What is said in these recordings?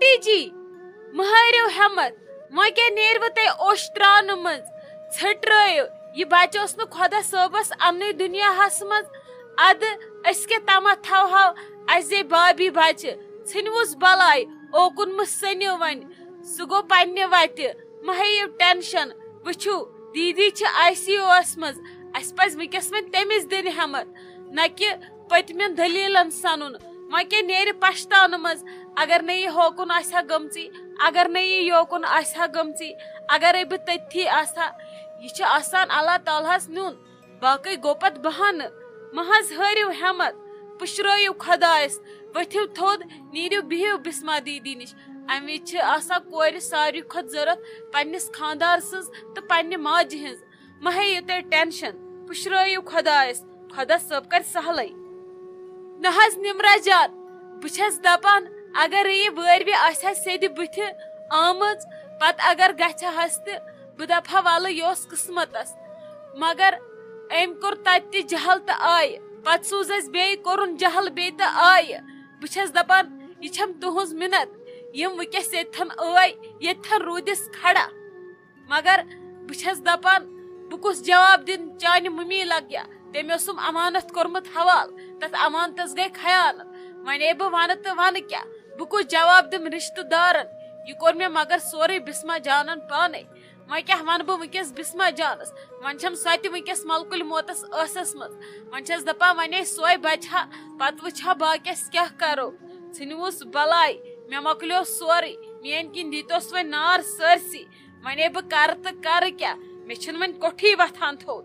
aunty جی مہارو ہمت وۄنۍ کیٛاہ نیرِوٕ تۄہہِ اوٚش ترٛاونہٕ منٛز ژھٔٹرٲیِو یہِ بچہٕ اوس نہٕ خۄدا صٲبس اَننُے دُنیاہس منٛز اَدٕ أسۍ کیٛاہ تمتھ تھاوہو اَسہِ زے بابی بچہٕ ژھٕنۍوُس بلاے اوکُن مہٕ سٔنِو وۄنۍ سُہ گوٚو پننہِ وتہِ مہ ہیٚیِو ٹٮ۪نشن وٕچھِو دیٖدی چھِ آی سی یوٗ وس منٛز اَسہِ پزِ وٕنکٮ۪س وۄنۍ تٔمِس دِنہِ ہٮ۪مت نہ کہِ پٔتمٮ۪ن دٔلیٖلن سنُن وۄنۍ کیٛاہ نیرِ پشتاونہٕ منٛز اگر نہٕ یہِ ہوکُن آسہِ ہا گٔمژٕے اگر نہٕ یہِ یوکُن آسہِ ہا گٔمژٕے اگرے بہٕ تٔتھی آسہٕ ہا یہِ چھُ آسان اللہ تعالیٰ ہس نیُن باقٕے گوٚو پتہٕ بہانہٕ مہ حظ ہٲرِو ہٮ۪مت پُشرٲیِو خۄدایس ؤتھِو تھوٚد نیٖرِو بِہِو بسما دیٖدی نِش امہِ وِزِ چھِ آسان کورِ ساروی کھۄتہٕ ضوٚرتھ پننِس خانٛدار سٕنٛز تہٕ پننہِ ماجہِ ہٕنٛز مہ ہیٚیِو تُہۍ ٹٮ۪نشن پُشرٲیِو خۄدایس خۄدا صٲب کرِ سہلٕے نہ حظ نِمرا جان بہٕ چھس دپان اگرے یہِ وٲروِ آسہِ ہا سیٚدِ بٕتھِ آمٕژ پتہٕ اگر گژھِ ہس تہِ بہٕ دپہٕ ہا ولہٕ یہِ اوس قٕسمتس مگر أمۍ کوٚر تتہِ تہِ جہل تہٕ آیہِ پتہٕ سوٗز اسہِ بیٚیہِ کوٚرُن جہل بیٚیہِ تہٕ آیہِ بہٕ چھس دپان یہِ چھم تُہنٛز مِنت یِم وٕنکٮ۪س ییٚتھن ٲے ییٚتھن روٗدِس کھڑا مگر بہٕ چھس دپان بہٕ کُس جواب دِنہٕ چانہِ مٔمی لگیا تٔمۍ اوسُم امانت کوٚرمُت حوالہٕ تتھ امانتس گٔے خیانت وۄنۍ بہٕ ونہٕ تہٕ ونہٕ کیٛاہ بہٕ کُس جواب دِمہٕ رشتہٕ دارن یہِ کوٚر مےٚ مگر سورُے بسما جانن پانے وۄنۍ کیٛاہ ونہٕ بہٕ ؤنکٮ۪س بسما جانس وۄنۍ چھم سۄ تہِ ؤنکٮ۪س ملکُلہِ موتس ٲسس منٛز وۄنۍ چھس دپان وۄنۍ سۄے بچہٕ ہا پتہٕ وٕچھ ہا باقیس کیٛاہ کرو ژھٕنۍوُس بلاے مےٚ مۄکلیو سورُے میٲنۍ کِنۍ دِتوس وۄنۍ نار سٲرسٕے وۄنۍ بہٕ کرٕ تہٕ کرٕ کیٛاہ مےٚ چھُنہٕ وۄنۍ کوٹھٕے وتھان تھوٚد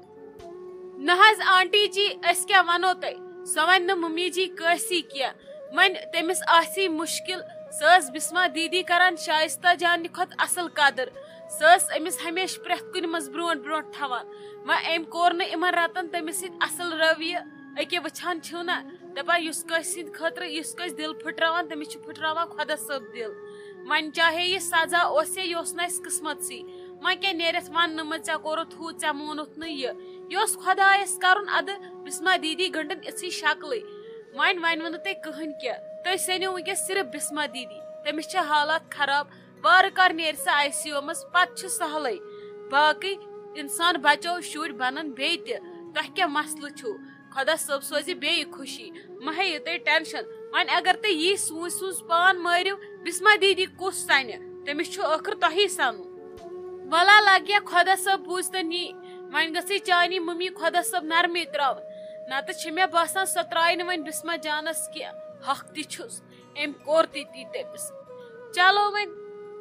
نہ حظ آنٹی جی أسۍ کیٛاہ ونو تۄہہِ سۄ ونہِ نہٕ ممی جی کٲنٛسی کینٛہہ وۄنۍ تٔمِس آسی مُشکِل سۄ ٲس بسما دیٖدی کران شایستہ جانہِ کھۄتہٕ اصل قدٕر سۄ ٲس أمِس ہمیشہٕ پرٛٮ۪تھ کُنہِ منٛز برٛونٛٹھ برٛونٛٹھ تھاوان وۄنۍ أمۍ کوٚر نہٕ یِمن رتن تٔمِس سۭتۍ اصل رویہِ أکیٛاہ وٕچھان چھِو نا دپان یُس کٲنٛسہِ سٕنٛدِ خٲطرٕ یُس کٲنٛسہِ دِل پھٕٹراوان تٔمِس چھُ پھٕٹراوان خۄدا صٲب دِل وۄنۍ چاہے یہِ سزا اوس یہِ اوس نہٕ اسہِ قٕسمتسٕے وۄنۍ کیٛاہ نیرٮ۪تھ وننہٕ منٛز ژےٚ کوٚرُتھ ہُہ ژےٚ مونُتھ نہٕ یہِ اوس خۄدایس کرُن ادٕ بسما دیٖدی گنٛڈٕنۍ یِژھٕے شکلٕے وۄنۍ ونوٕ نہٕ تۄہہِ کٕہٕنۍ کینٛہہ تُہۍ سٔنِو ؤنکٮ۪س صرف بسما دیٖدی تٔمِس چھِ حالات خراب وارٕ کار نیرِ سۄ آی سی یوٗ منٛز پتہٕ چھُ سہلٕے باقٕے انسان بچو شُرۍ بنن بیٚیہِ تہِ تۄہہِ کیٛاہ مسلہٕ چھُو خۄدا صٲب سوزِ بیٚیہِ خوشی مہ ہیٚیِو تُہۍ ٹٮ۪نشن وۄنۍ اگر تُہۍ یی سوٗنٛچ سوٗنٛچ پان مٲرِو بسما دیٖدی کُس سنہِ تٔمِس چھُ ٲخٕر تۄہی سنُن ولا لگیا خۄدا صٲب بوٗزتن یی وۄنۍ گٔژھٕے چانی ممی خۄدا صٲب نرمی تراوٕنۍ نتہٕ چھِ مےٚ باسان سۄ ترٛایہِ نہٕ وۄنۍ بسما جانس کینٛہہ حق تہِ چھُس أمۍ کوٚر تہِ تی تٔمِس چلو وۄنۍ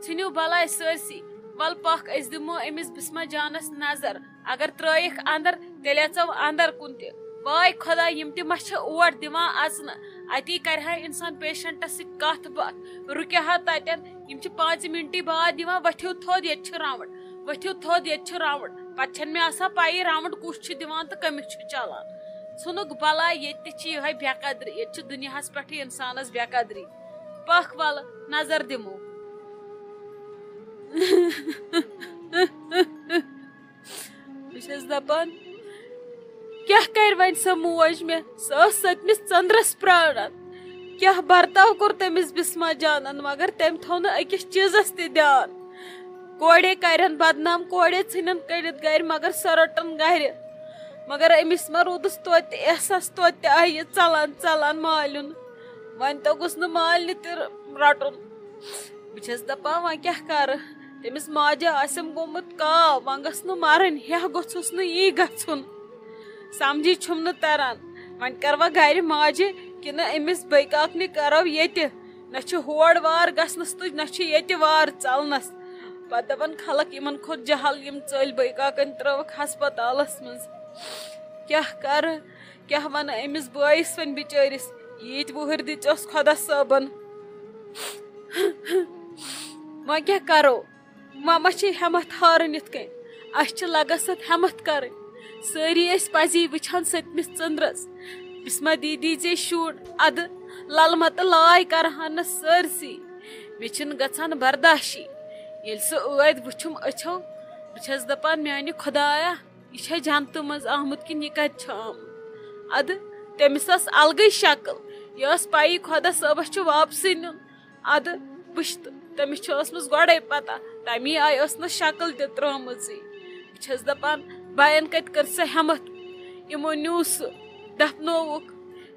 ژھٕنِو بلاے سٲرسٕے ول پکھ أسۍ دِمو أمِس بسما جانس نظر اگر ترٲیِکھ اندر تیٚلہِ اژو اندر کُن تہِ واے خۄدا یِم تہِ ما چھِ اور دِوان اژنہٕ اتی کرِ ہا انسان پیشنٹس سۭتۍ کتھ باتھ رُکہِ ہا تتٮ۪ن یِم چھِ 5 مِنٹی بعد دِوان ؤتھِو تھوٚد ییٚتہِ چھُ راوُنڈ ؤتھِو تھوٚد ییٚتہِ چھُ راوُنڈ پتہٕ چھنہٕ مےٚ آسان پایی راوُنڈ کُس چھُ دِوان تہٕ کٔمِس چھُ چلان ژھٕنُکھ بلاے ییٚتہِ تہِ چھِ یِہے بے قدری ییٚتہِ چھِ دُنیاہس پٮ۪ٹھٕے انسانس بے قدری پکھ ولہٕ نظر دِمو بہٕ چھس دپان کیٛاہ کرِ وۄنۍ سۄ موج مےٚ سۄ ٲس 7مِس ژنٛدرس پراران کیٛاہ برتاو کوٚر تٔمِس بسما جانن مگر تٔمۍ تھوٚو نہٕ أکِس چیٖزس تہِ دیان کورے کرن بدنام کورے ژھٕنن کٔڑِتھ گرِ مگر سۄ رٔٹن گرِ مگر أمِس ما روٗدُس توتہِ احساس توتہِ آیہِ یہِ ژلان ژلان مالیُن وۄنۍ توٚگُس نہٕ مالنہِ تہِ رٹُن بہٕ چھس دپان وۄنۍ کیٛاہ کرٕ تٔمِس ماجہِ آسٮ۪م گوٚمُت کاو وۄنۍ گٔژھ نہٕ مرٕنۍ ہیٚہ گوٚژھُس نہٕ یی گژھُن سمجھی چھُم نہٕ تران وۄنۍ کروا گرِ ماجہِ کِنہٕ أمِس بٔیکاکنہِ کرو ییٚتہِ نہ چھُ ہور وار گژھنس تہٕ نہ چھُ ییٚتہِ وار ژلنس پتہٕ دپان خلق یِمن کھوٚت جہل یِم ژٔلۍ بٔیکاکن ترٲوکھ ہسپتالس منٛز کیٛاہ کرٕ کیٛاہ ونہٕ أمِس بٲیِس وۄنۍ بِچٲرِس ییٖتۍ وُہٕرۍ دِژوس خۄدا صٲبن وۄنۍ کیٛاہ کرو وۄنۍ ما چھِ ہٮ۪متھ ہارٕنۍ یِتھ کٔنۍ اسہِ چھِ لگس اتھ ہٮ۪متھ کرٕنۍ سٲری ٲسۍ پزی وٕچھان 7مِس ژنٛدرس بسما دیٖدی زے شُر ادٕ للہٕ متہٕ لاے کرہان نہٕ سٲرسٕے مےٚ چھِنہٕ گژھان برداشی ییٚلہِ سُہ ٲدۍ وٕچھُم أچھو بہٕ چھس دپان میانہِ خۄدایا یہِ چھا جنتہٕ منٛز آمُت کِنہٕ یہِ کتہِ چھُ آمُت ادٕ تٔمِس ٲس الگٕے شکل یہِ ٲس پایی خۄدا صٲبس چھُ واپسٕے نیُن ادٕ وشت تمس ٲسمٕژ گۄڈے پتہ تمی آیہِ ٲس نہٕ شکل تہِ ترٲمٕژٕے بہٕ چھس دپان بایَن کتہِ کٔر سۄ ہٮ۪متھ یِمو نیوٗ سُہ دفنووُکھ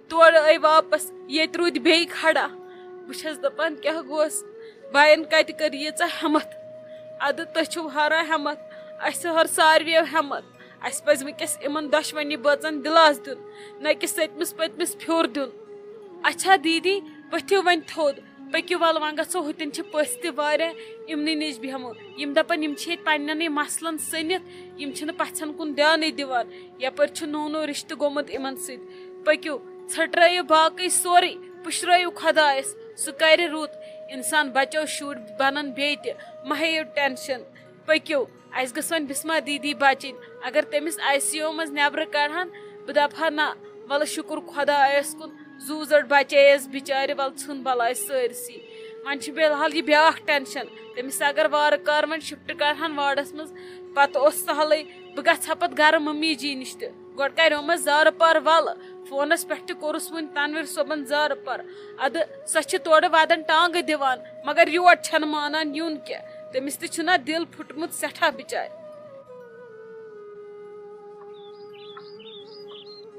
تورٕ آیہِ واپس ییٚتہِ روٗدۍ بیٚیہِ کھڑا بہٕ چھس دپان کیٛاہ گوس بایَن کتہِ کٔر ییٖژاہ ہٮ۪متھ ادٕ تُہۍ چھِو ہاران ہٮ۪متھ اسہِ ہٲر ساروِیو ہٮ۪متھ اسہِ پزِ وٕنکٮ۪س یِمن دۄشوٕنی بٲژن دِلاس دیُن نہ کہِ سٔتمِس پٔتمِس پھیُر دیُن اچھا دیٖدی ؤتھِو وۄنۍ تھوٚد پٔکِو ول وۄنۍ گژھو ہُتٮ۪ن چھِ پٔژھۍ تہِ واریاہ یِمنٕے نِش بیٚہمو یِم دپان یِم چھِ ییٚتہِ پننٮ۪نٕے مسلن سٔنِتھ یِم چھِنہٕ پژھٮ۪ن کُن دیانٕے دِوان یپٲرۍ چھُ نوٚو نوٚو رشتہٕ گوٚمُت یِمن سۭتۍ پٔکِو ژھٔٹرٲیِو باقٕے سورُے پُشرٲیِو خۄدایس سُہ کرِ رُت انسان بچو شُرۍ بنن بیٚیہِ تہِ مہ ہیٚیِو ٹٮ۪نشن پٔکِو اسہِ گٔژھ وۄنۍ بسما دیٖدی بچٕنۍ اگر تٔمِس آی سی یو منٛز نٮ۪برٕ کڑہن بہٕ دپہٕ ہا نہ وَلہٕ شُکر خۄدایس کُن زوٗ زٔٹ بچییس بچارِ ول ژھٕن بلاے سٲرسٕے وۄنۍ چھُ بِلحال یہِ بیٛاکھ ٹٮ۪نشن تٔمِس اگر وارٕ کارٕ وۄنۍ شفٹ کرہن واڈس منٛز پتہٕ اوس سہلٕے بہٕ گژھٕ ہا پتہٕ گرٕ ممی جی نِش تہِ گۄڈٕ کریومس زارٕ پار ولہٕ فونس پٮ۪ٹھ تہِ کوٚرُس وُنۍ تنویٖر صٲبن زارٕ پار ادٕ سۄ چھِ تورٕ ودن ٹانگہٕ دِوان مگر یور چھنہٕ مانان یُن کینٛہہ تٔمِس تہِ چھُنہ دِل پھُٹمُت سٮ۪ٹھاہ بِچارِ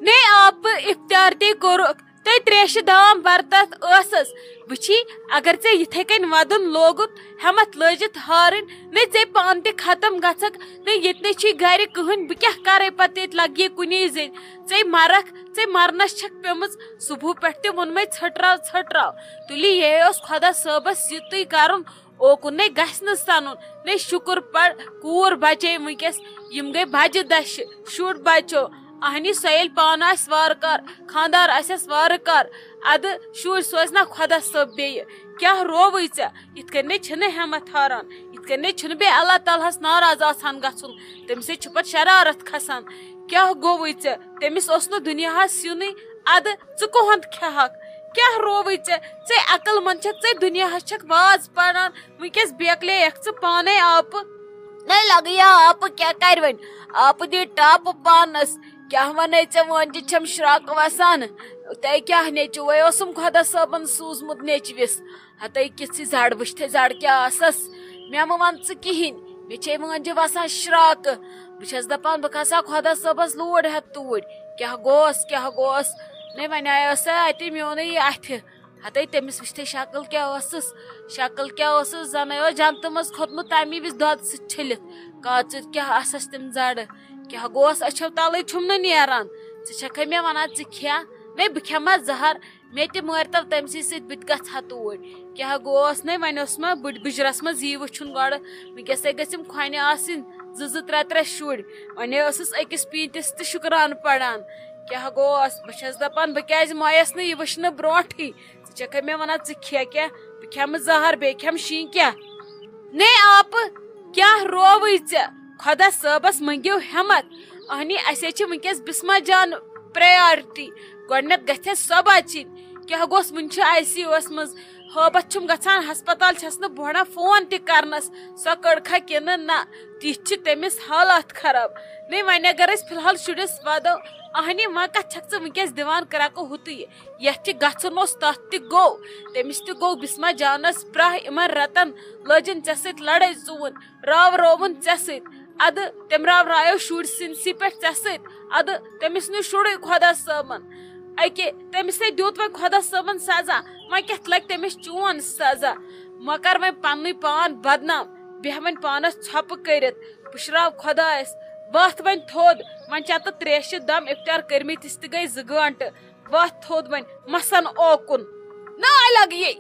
نے آپ اِفتیار تے کوٚرُکھ تۄہہِ تریشہِ دام برتتھ ٲسٕس وٕچھی اگر ژےٚ یِتھے کٔنۍ ودُن لوگُت ہٮ۪متھ لٲجِتھ ہارٕنۍ نے ژےٚ پانہٕ تہِ ختم گژھکھ نے ییٚتہِ نٕے چھُے گرِ کٕہٕنۍ بہٕ کیٛاہ کرے پتہٕ ییٚتہِ لگہِ ہے کُنی زٔنۍ ژےٚ مرکھ ژےٚ مرنس چھکھ پیٚمٕژ صبحو پٮ۪ٹھ تہِ ووٚنمے ژھٔٹراو ژھٔٹراو تُلی یہِ اوس خۄدا صٲبس یِتُے کرُن اوکُن نے گژھِ نہٕ سنُن نے شُکر پڑ کوٗر بچے وٕنکیٚس یِم گٔے بجہِ دشہِ شُر بچو اہنی سۄ ییٚلہِ پانہٕ آسہِ وارٕ کار خانٛدار آسٮ۪س وارٕ کار ادٕ شُرۍ سوزِ نا خۄدا صٲب بیٚیہِ کیٛاہ رووٕے ژےٚ یِتھ کٔنۍ نے چھِنہٕ ہٮ۪متھ ہاران یِتھ کٔنۍ نے چھُنہٕ بیٚیہِ اللہ تعالیٰ ہس ناراض آسان گژھُن تٔمۍ سۭتۍ چھُ پتہٕ شرارت کھسان کیٛاہ گوٚوٕے ژےٚ تٔمِس اوس نہٕ دُنیاہس یِنُے ادٕ ژٕ کُہُنٛد کھٮ۪ہکھ کیٛاہ رووٕے ژےٚ عقل منٛد چھکھ ژےٚ دُنیاہس چھکھ واز پران وٕنکیٚس بیکلییکھ ژٕ پانے آپہٕ نے لگیا آپہٕ کیٛاہ کرِ وۄنۍ آپہٕ دِ ٹاپہٕ پانس کیٛاہ ونے ژےٚ وۄنۍ تہِ چھم شراکہٕ وسان تۄہہِ کیٛاہ نیچوے اوسُم خۄدا صٲبن سوٗزمُت نیچوِس ہتے کِژھِ زڈ وٕچھتھے زڈ کیٛاہ آسس مےٚ مہ ون ژٕ کِہینۍ مےٚ چھے وٲنجہِ وسان شراکہٕ بہٕ چھس دپان بہٕ کھسا خۄدا صٲبس لوٗر ہٮ۪تھ توٗرۍ کیٛاہ گوس نے وۄنۍ آیو سا اتہِ میونٕے یہِ اتھِ ہتے تٔمِس وٕچھتھے شکل کیٛاہ ٲسٕس زن اوس جنتہٕ منٛز کھوٚتمُت تمی وِزِ دۄدٕ سۭتۍ چھٔلِتھ کاژِر کیٛاہ آسس تِم زڈٕ کیٛاہ گوس أچھو تلے چھُم نہٕ نیران ژٕ چھکھے مےٚ ونان ژٕ کھٮ۪ہ نے بہٕ کھٮ۪مہا زہر مےٚ تہِ مٲرتو تٔمسٕے سۭتۍ بہٕ تہِ گژھٕ ہا توٗرۍ کیٛاہ گوس نے وۄنۍ اوس مےٚ بٕجرس منٛز یی وٕچھُن گۄڈٕ وٕنکیٚسے گٔژھِم کھۄنہِ آسٕنۍ 2-3 شُرۍ وۄنۍ ٲسٕس أکِس پیٖنتِس تہِ شُکرانہٕ پران کیٛاہ گوس بہٕ چھس دپان بہٕ کیٛازِ مویس نہٕ یہِ وٕچھنہٕ برونٹھٕے ژٕ چھکھے مےٚ ونان ژٕ کھٮ۪ہ کیٛاہ بہٕ کھٮ۪مہٕ زہر بیٚیہِ کھٮ۪مہٕ شیٖنکیٛاہ نے آپہٕ کیٛاہ رووٕے ژےٚ خۄدا صٲبس منٛگِو ہٮ۪متھ اہنی اسے چھِ وٕنکیٚس بسما جان پریارٹی گۄڈٕنیتھ گژھٮ۪س سۄ بچِنۍ کیٛاہ گوٚژھ وٕنہِ چھُ آی سی یو وس منٛز ہٲبتھ چھُم گژھان ہسپتال چھس نہٕ بہٕ فون تہِ کرنس سۄ کٔڑکھا کِنہٕ نہ تِتھۍ چھِ تٔمِس حالات خراب نے وۄنۍ اگر أسۍ فلحال شُرِس ودو اہنی وۄنۍ کتھ چھکھ ژٕ وٕنکیٚس دِوان کرکہٕ ہُتُے یتھ تہِ گژھُن اوس تتھ تہِ گوٚو تٔمِس تہِ گوٚو بسما جانس پرٛاہ یِمن رتن لٲجِن ژےٚ سۭتۍ لڑٲے ژوٗن راوُن ژےٚ سۭتۍ ادٕ تٔمۍ راورایو شُرۍ سٕنٛدسٕے پٮ۪ٹھ ژےٚ سۭتۍ ادٕ تٔمِس نیوٗ شُرُے خۄدا صٲبن اکے تٔمِسے دیُت وۄنۍ خۄدا صٲبن سزا وۄنۍ کیٛاہ لگہِ تٔمِس چون سزا وۄنۍ کر وۄنۍ پننُے پان بدنام بیٚہہ وۄنۍ پانس ژھۄپہٕ کٔرِتھ پُشراو خۄدایس وتھ وۄنۍ تھوٚد وۄنۍ چتہٕ تریشہِ دم اِفتیار کٔرمٕتِس تہِ گٔے 2 گٲنٹہٕ وتھ تھوٚد وۄنۍ مہ سن اوکُن نہ لگ یہ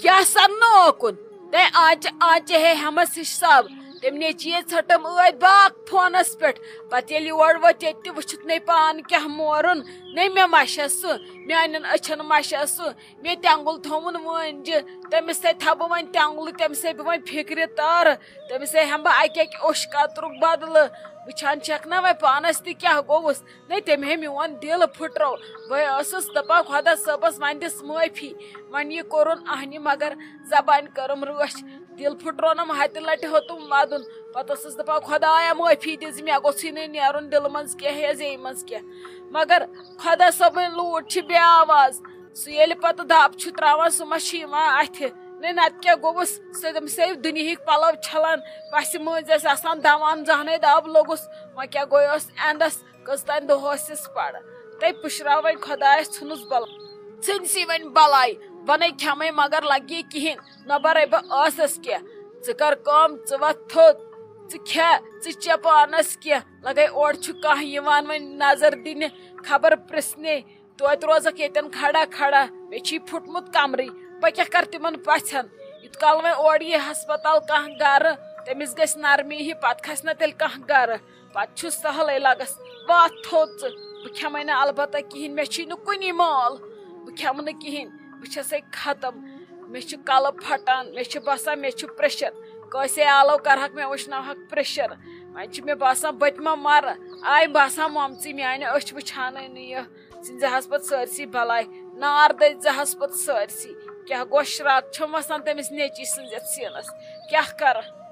کیٛاہ سننہٕ اوکُن تۄہہِ آنچہِ ہے ہٮ۪مس حساب تٔمۍ نیچیے ژھٕٹم ٲدۍ باکھ فونس پٮ۪ٹھ پتہٕ ییٚلہِ یور ووت ییٚتہِ تہِ وٕچھِتھ نے پان کیٛاہ مورُن نے مےٚ مشا سُہ میانٮ۪ن أچھن مشا سُہ مےٚ تٮ۪نٛگُل تھومُت وٲنجہِ تٔمِسے تھاو بہٕ وۄنۍ تٮ۪نٛگلہٕ تٔمِسے بہٕ وۄنۍ فِکرِ تارٕ تٔمِسے ہٮ۪مہٕ بہٕ اکہِ اوٚش قطرُک بدلہٕ وٕچھان چھکھ نا وۄنۍ پانس تہِ کیٛاہ گوٚوُس نے تٔمۍ ہے میون دِل پھٕٹرو بہٕ ٲسٕس دپان خۄدا صٲبس وۄنۍ دِس معٲفی وۄنۍ یہِ کوٚرُن اہنہِ مگر زبانہِ کٔرٕم رٲچھ دِل پھٕٹرونم ہتہِ لٹہِ ہیوٚتُم ودُن پتہٕ ٲسٕس دپان خۄدایا معٲفی دِژ مےٚ گوٚژھُے نہٕ نیرُن دِلہٕ منٛز کینٛہہ یا زیٚیہِ منٛز کینٛہہ مگر خۄدا صٲبٕنۍ لوٗٹھ چھِ بے آواز سُہ ییٚلہِ پتہٕ دب چھُ تراوان سُہ ما چھُ یِوان اتھِ نت کیا گوس سہ دنہک پلو چھلان پس مز آسان دوان زہنے دب لوگس وۄنۍ کیا گوس اندس کٔژ تانۍ دۄہ ٲسِس پرٕ تے پُشراو وۄنۍ خۄدایس ژھٕنُس بلا ژھٕنسی وۄنۍ بلاے ونے کھٮ۪مے مگر لگی کہین نہ برے بہٕ ٲسس کینٛہہ ژٕ کر کٲم ژٕ وۄتھ تھوٚد ژٕ کھٮ۪ہ ژٕ چے پانس کینٛہہ لگے اورٕ چھُ کانٛہہ یِوان وۄنۍ نظر دِنہِ خبر پرژھنہِ توتہِ روزکھ ییٚتٮ۪ن کھڑا کھڑا مےٚ چھُے پھُٹمُت کمرٕے بہٕ کیٛاہ کر تِمن پژھٮ۪ن یوٗت کال وۄنۍ اورٕ یی ہسپتال کانٛہہ گرٕ تٔمِس گژھِ نرمی ہی پتہٕ کھسہِ نہ تیٚلہِ کانٛہہ گرٕ پتہٕ چھُ سہلٕے لگس واتھ تھوٚد ژٕ بہٕ کھٮ۪مے نہٕ البتہ کہیٖنۍ مےٚ چھُے نہٕ کُنی مال بہٕ کھٮ۪مہٕ نہٕ کہیٖنۍ بہٕ چھسے ختم مےٚ چھُ کلہٕ پھٹان مےٚ چھُ باسان مےٚ چھُ پریشر کٲنٛسے آلو کرہکھ مےٚ وٕچھناوہکھ پریشر وۄنۍ چھُ مےٚ باسان بہٕ تہِ ما مرٕ آیہِ باسان مۄمژٕے میانہِ أچھ وٕچھانٕے نہٕ یہِ ژھٕنزِہس پتہٕ سٲرسٕے بلاے نار دٔزہس پتہٕ سٲرسٕے کیٛاہ گوٚو شراک چھم وسان تٔمِس نیچی سٕنٛز یتھ سیٖنس کیٛاہ کرٕ